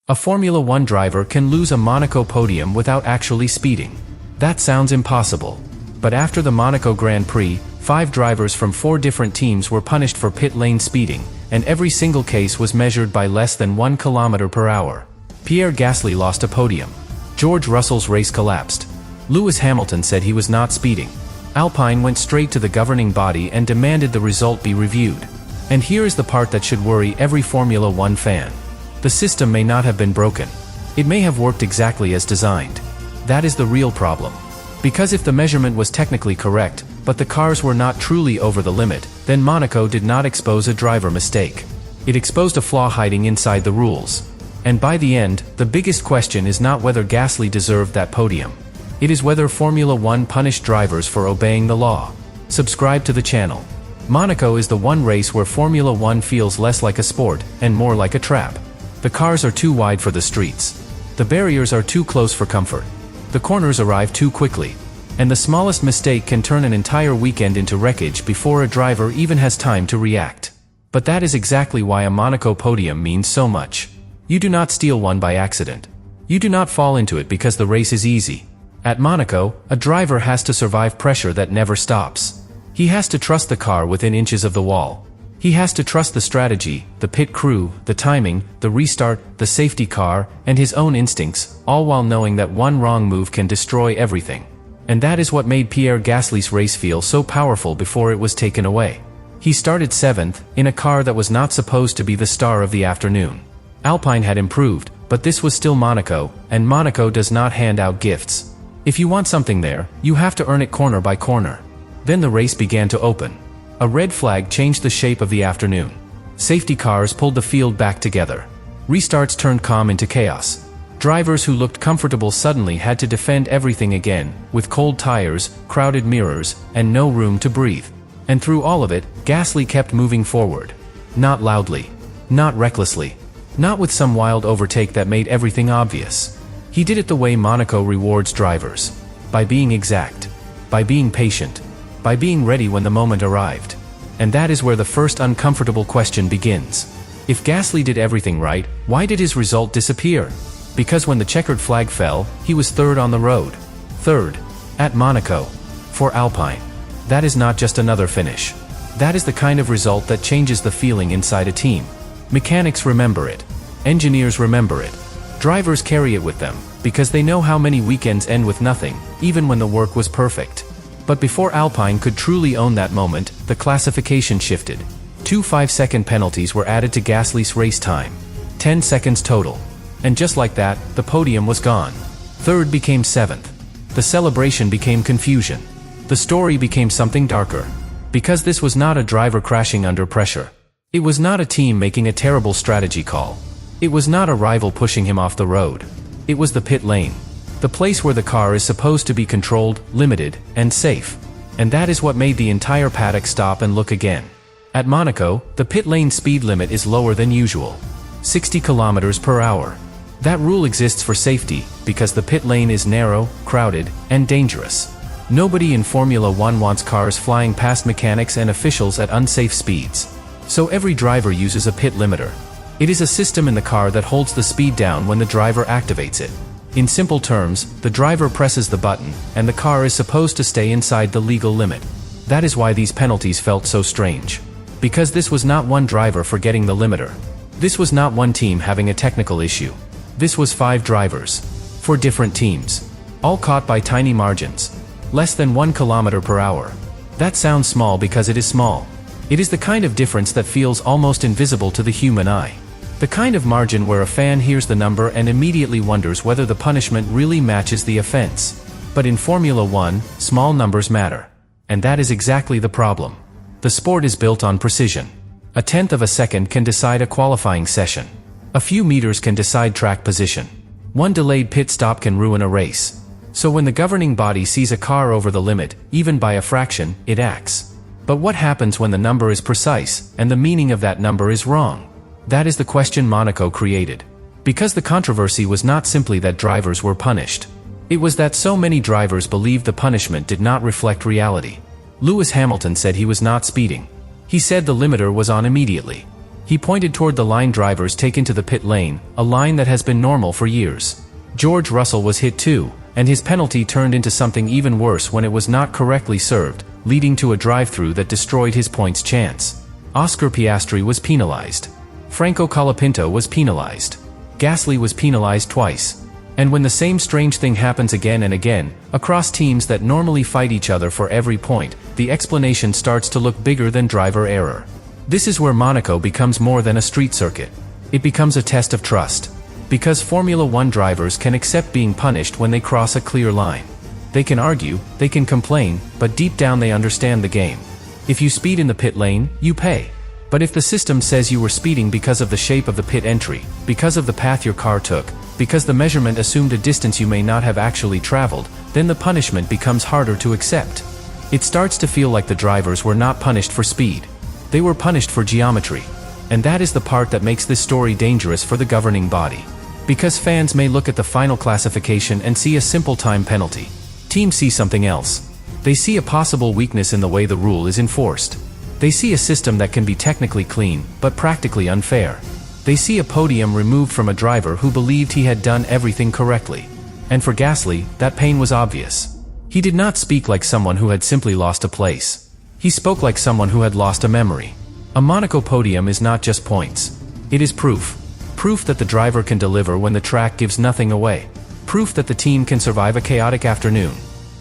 A Formula One driver can lose a Monaco podium without actually speeding. That sounds impossible. But after the Monaco Grand Prix, 5 drivers from 4 different teams were punished for pit lane speeding, and every single case was measured by less than 1 km/h. Pierre Gasly lost a podium. George Russell's race collapsed. Lewis Hamilton said he was not speeding. Alpine went straight to the governing body and demanded the result be reviewed. And here is the part that should worry every Formula One fan. The system may not have been broken. It may have worked exactly as designed. That is the real problem. Because if the measurement was technically correct, but the cars were not truly over the limit, then Monaco did not expose a driver mistake. It exposed a flaw hiding inside the rules. And by the end, the biggest question is not whether Gasly deserved that podium. It is whether Formula One punished drivers for obeying the law. Subscribe to the channel. Monaco is the one race where Formula One feels less like a sport, and more like a trap. The cars are too wide for the streets. The barriers are too close for comfort. The corners arrive too quickly. And the smallest mistake can turn an entire weekend into wreckage before a driver even has time to react. But that is exactly why a Monaco podium means so much. You do not steal one by accident. You do not fall into it because the race is easy. At Monaco, a driver has to survive pressure that never stops. He has to trust the car within inches of the wall. He has to trust the strategy, the pit crew, the timing, the restart, the safety car, and his own instincts, all while knowing that one wrong move can destroy everything. And that is what made Pierre Gasly's race feel so powerful before it was taken away. He started 7th, in a car that was not supposed to be the star of the afternoon. Alpine had improved, but this was still Monaco, and Monaco does not hand out gifts. If you want something there, you have to earn it corner by corner. Then the race began to open. A red flag changed the shape of the afternoon. Safety cars pulled the field back together. Restarts turned calm into chaos. Drivers who looked comfortable suddenly had to defend everything again, with cold tires, crowded mirrors, and no room to breathe. And through all of it, Gasly kept moving forward. Not loudly. Not recklessly. Not with some wild overtake that made everything obvious. He did it the way Monaco rewards drivers. By being exact. By being patient. By being ready when the moment arrived. And that is where the first uncomfortable question begins. If Gasly did everything right, why did his result disappear? Because when the checkered flag fell, he was 3rd on the road. 3rd. At Monaco. For Alpine. That is not just another finish. That is the kind of result that changes the feeling inside a team. Mechanics remember it. Engineers remember it. Drivers carry it with them, because they know how many weekends end with nothing, even when the work was perfect. But before Alpine could truly own that moment, the classification shifted. 2 5-second penalties were added to Gasly's race time. 10 seconds total. And just like that, the podium was gone. 3rd became 7th. The celebration became confusion. The story became something darker. Because this was not a driver crashing under pressure. It was not a team making a terrible strategy call. It was not a rival pushing him off the road. It was the pit lane. The place where the car is supposed to be controlled, limited, and safe. And that is what made the entire paddock stop and look again. At Monaco, the pit lane speed limit is lower than usual. 60 km/h. That rule exists for safety, because the pit lane is narrow, crowded, and dangerous. Nobody in Formula One wants cars flying past mechanics and officials at unsafe speeds. So every driver uses a pit limiter. It is a system in the car that holds the speed down when the driver activates it. In simple terms, the driver presses the button, and the car is supposed to stay inside the legal limit. That is why these penalties felt so strange. Because this was not one driver forgetting the limiter. This was not one team having a technical issue. This was 5 drivers. 4 different teams. All caught by tiny margins. Less than 1 km/h. That sounds small because it is small. It is the kind of difference that feels almost invisible to the human eye. The kind of margin where a fan hears the number and immediately wonders whether the punishment really matches the offense. But in Formula One, small numbers matter. And that is exactly the problem. The sport is built on precision. 1/10 of a second can decide a qualifying session. A few meters can decide track position. One delayed pit stop can ruin a race. So when the governing body sees a car over the limit, even by a fraction, it acts. But what happens when the number is precise, and the meaning of that number is wrong? That is the question Monaco created. Because the controversy was not simply that drivers were punished. It was that so many drivers believed the punishment did not reflect reality. Lewis Hamilton said he was not speeding. He said the limiter was on immediately. He pointed toward the line drivers taken to the pit lane, a line that has been normal for years. George Russell was hit too, and his penalty turned into something even worse when it was not correctly served, leading to a drive-through that destroyed his points chance. Oscar Piastri was penalized. Franco Colapinto was penalized. Gasly was penalized twice. And when the same strange thing happens again and again, across teams that normally fight each other for every point, the explanation starts to look bigger than driver error. This is where Monaco becomes more than a street circuit. It becomes a test of trust. Because Formula One drivers can accept being punished when they cross a clear line. They can argue, they can complain, but deep down they understand the game. If you speed in the pit lane, you pay. But if the system says you were speeding because of the shape of the pit entry, because of the path your car took, because the measurement assumed a distance you may not have actually traveled, then the punishment becomes harder to accept. It starts to feel like the drivers were not punished for speed. They were punished for geometry. And that is the part that makes this story dangerous for the governing body. Because fans may look at the final classification and see a simple time penalty. Teams see something else. They see a possible weakness in the way the rule is enforced. They see a system that can be technically clean, but practically unfair. They see a podium removed from a driver who believed he had done everything correctly. And for Gasly, that pain was obvious. He did not speak like someone who had simply lost a place. He spoke like someone who had lost a memory. A Monaco podium is not just points. It is proof. Proof that the driver can deliver when the track gives nothing away. Proof that the team can survive a chaotic afternoon.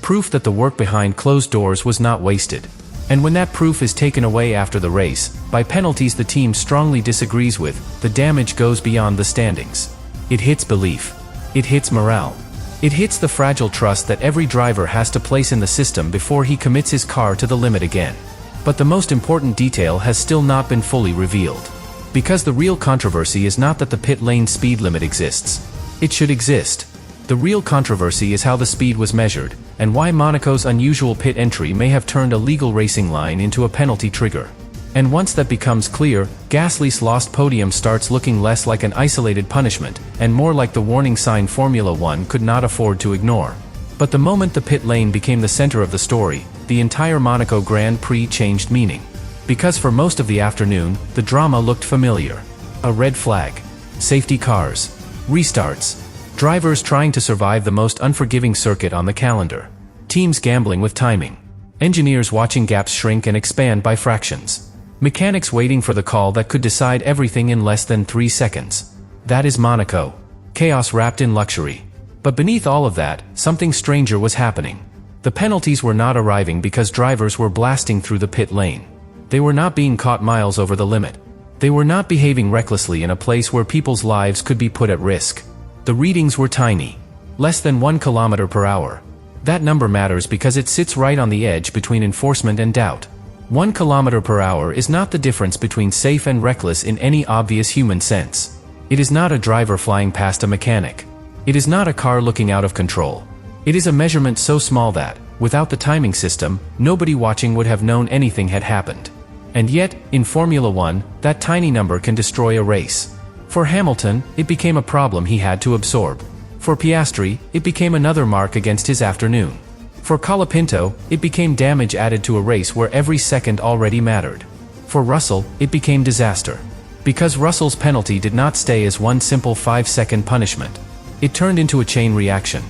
Proof that the work behind closed doors was not wasted. And when that proof is taken away after the race, by penalties the team strongly disagrees with, the damage goes beyond the standings. It hits belief. It hits morale. It hits the fragile trust that every driver has to place in the system before he commits his car to the limit again. But the most important detail has still not been fully revealed. Because the real controversy is not that the pit lane speed limit exists. It should exist. The real controversy is how the speed was measured, and why Monaco's unusual pit entry may have turned a legal racing line into a penalty trigger. And once that becomes clear, Gasly's lost podium starts looking less like an isolated punishment, and more like the warning sign Formula One could not afford to ignore. But the moment the pit lane became the center of the story, the entire Monaco Grand Prix changed meaning. Because for most of the afternoon, the drama looked familiar. A red flag. Safety cars. Restarts. Drivers trying to survive the most unforgiving circuit on the calendar. Teams gambling with timing. Engineers watching gaps shrink and expand by fractions. Mechanics waiting for the call that could decide everything in less than 3 seconds. That is Monaco. Chaos wrapped in luxury. But beneath all of that, something stranger was happening. The penalties were not arriving because drivers were blasting through the pit lane. They were not being caught miles over the limit. They were not behaving recklessly in a place where people's lives could be put at risk. The readings were tiny. Less than 1 kilometer per hour. That number matters because it sits right on the edge between enforcement and doubt. 1 kilometer per hour is not the difference between safe and reckless in any obvious human sense. It is not a driver flying past a mechanic. It is not a car looking out of control. It is a measurement so small that, without the timing system, nobody watching would have known anything had happened. And yet, in Formula One, that tiny number can destroy a race. For Hamilton, it became a problem he had to absorb. For Piastri, it became another mark against his afternoon. For Colapinto, it became damage added to a race where every second already mattered. For Russell, it became disaster. Because Russell's penalty did not stay as one simple 5-second punishment. It turned into a chain reaction.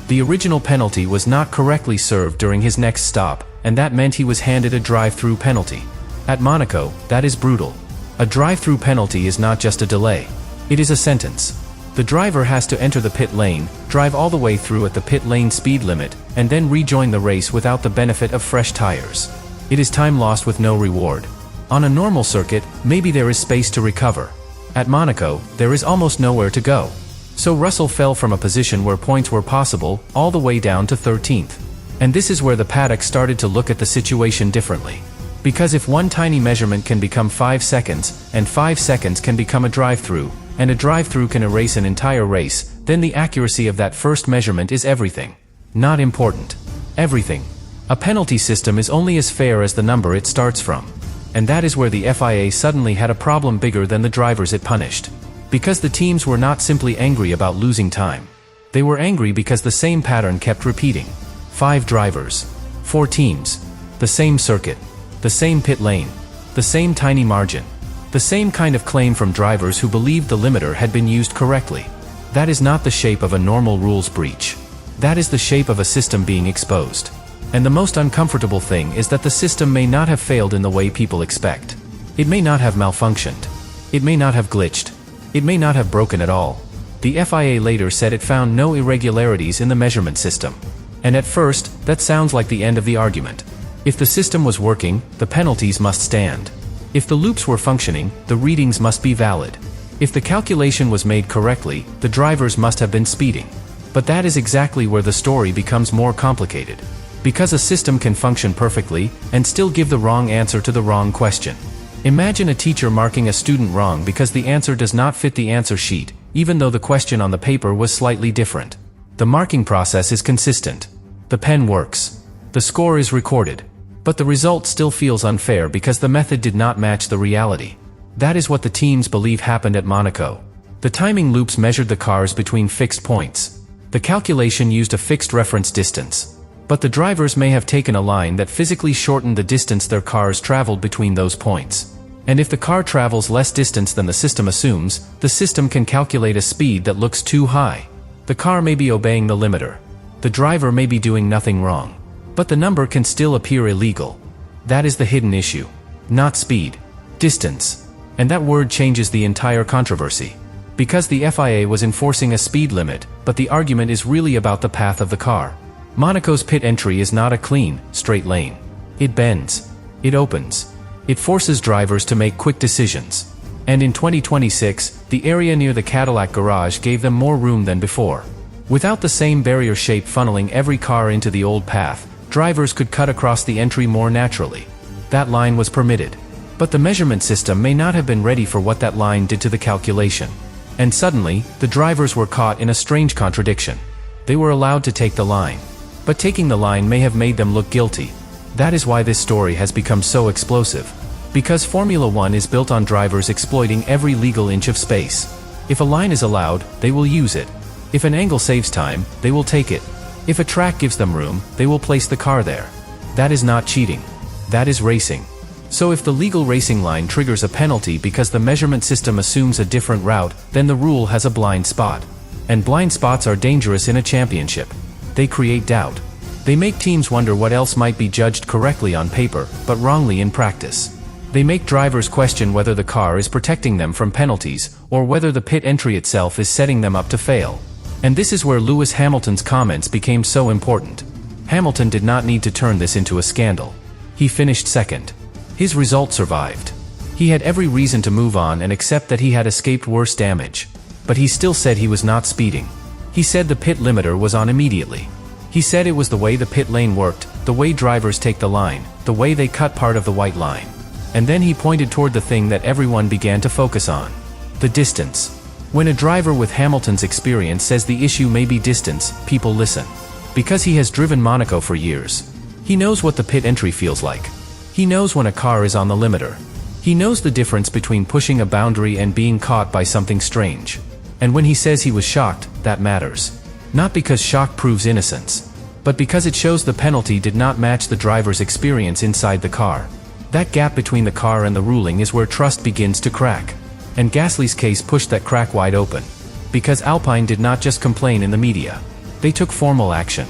The original penalty was not correctly served during his next stop, and that meant he was handed a drive-through penalty. At Monaco, that is brutal. A drive-through penalty is not just a delay. It is a sentence. The driver has to enter the pit lane, drive all the way through at the pit lane speed limit, and then rejoin the race without the benefit of fresh tires. It is time lost with no reward. On a normal circuit, maybe there is space to recover. At Monaco, there is almost nowhere to go. So Russell fell from a position where points were possible, all the way down to 13th. And this is where the paddock started to look at the situation differently. Because if one tiny measurement can become 5 seconds, and 5 seconds can become a drive-through, and a drive-through can erase an entire race, then the accuracy of that first measurement is everything. Not important. Everything. A penalty system is only as fair as the number it starts from. And that is where the FIA suddenly had a problem bigger than the drivers it punished. Because the teams were not simply angry about losing time. They were angry because the same pattern kept repeating. 5 drivers. 4 teams. The same circuit. The same pit lane. The same tiny margin. The same kind of claim from drivers who believed the limiter had been used correctly. That is not the shape of a normal rules breach. That is the shape of a system being exposed. And the most uncomfortable thing is that the system may not have failed in the way people expect. It may not have malfunctioned. It may not have glitched. It may not have broken at all. The FIA later said it found no irregularities in the measurement system. And at first, that sounds like the end of the argument. If the system was working, the penalties must stand. If the loops were functioning, the readings must be valid. If the calculation was made correctly, the drivers must have been speeding. But that is exactly where the story becomes more complicated. Because a system can function perfectly, and still give the wrong answer to the wrong question. Imagine a teacher marking a student wrong because the answer does not fit the answer sheet, even though the question on the paper was slightly different. The marking process is consistent. The pen works. The score is recorded. But the result still feels unfair because the method did not match the reality. That is what the teams believe happened at Monaco. The timing loops measured the cars between fixed points. The calculation used a fixed reference distance. But the drivers may have taken a line that physically shortened the distance their cars traveled between those points. And if the car travels less distance than the system assumes, the system can calculate a speed that looks too high. The car may be obeying the limiter. The driver may be doing nothing wrong. But the number can still appear illegal. That is the hidden issue. Not speed. Distance. And that word changes the entire controversy. Because the FIA was enforcing a speed limit, but the argument is really about the path of the car. Monaco's pit entry is not a clean, straight lane. It bends. It opens. It forces drivers to make quick decisions. And in 2026, the area near the Cadillac garage gave them more room than before. Without the same barrier shape funneling every car into the old path, drivers could cut across the entry more naturally. That line was permitted. But the measurement system may not have been ready for what that line did to the calculation. And suddenly, the drivers were caught in a strange contradiction. They were allowed to take the line. But taking the line may have made them look guilty. That is why this story has become so explosive. Because Formula One is built on drivers exploiting every legal inch of space. If a line is allowed, they will use it. If an angle saves time, they will take it. If a track gives them room, they will place the car there. That is not cheating. That is racing. So if the legal racing line triggers a penalty because the measurement system assumes a different route, then the rule has a blind spot. And blind spots are dangerous in a championship. They create doubt. They make teams wonder what else might be judged correctly on paper, but wrongly in practice. They make drivers question whether the car is protecting them from penalties, or whether the pit entry itself is setting them up to fail. And this is where Lewis Hamilton's comments became so important. Hamilton did not need to turn this into a scandal. He finished second. His result survived. He had every reason to move on and accept that he had escaped worse damage. But he still said he was not speeding. He said the pit limiter was on immediately. He said it was the way the pit lane worked, the way drivers take the line, the way they cut part of the white line. And then he pointed toward the thing that everyone began to focus on. The distance. When a driver with Hamilton's experience says the issue may be distance, people listen. Because he has driven Monaco for years. He knows what the pit entry feels like. He knows when a car is on the limiter. He knows the difference between pushing a boundary and being caught by something strange. And when he says he was shocked, that matters. Not because shock proves innocence, but because it shows the penalty did not match the driver's experience inside the car. That gap between the car and the ruling is where trust begins to crack. And Gasly's case pushed that crack wide open. Because Alpine did not just complain in the media. They took formal action.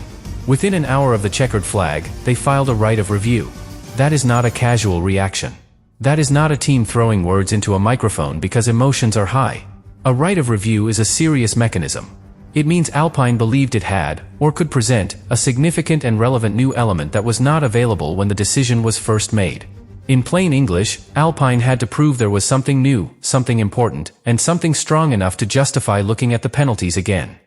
Within an hour of the checkered flag, they filed a right of review. That is not a casual reaction. That is not a team throwing words into a microphone because emotions are high. A right of review is a serious mechanism. It means Alpine believed it had, or could present, a significant and relevant new element that was not available when the decision was first made. In plain English, Alpine had to prove there was something new, something important, and something strong enough to justify looking at the penalties again.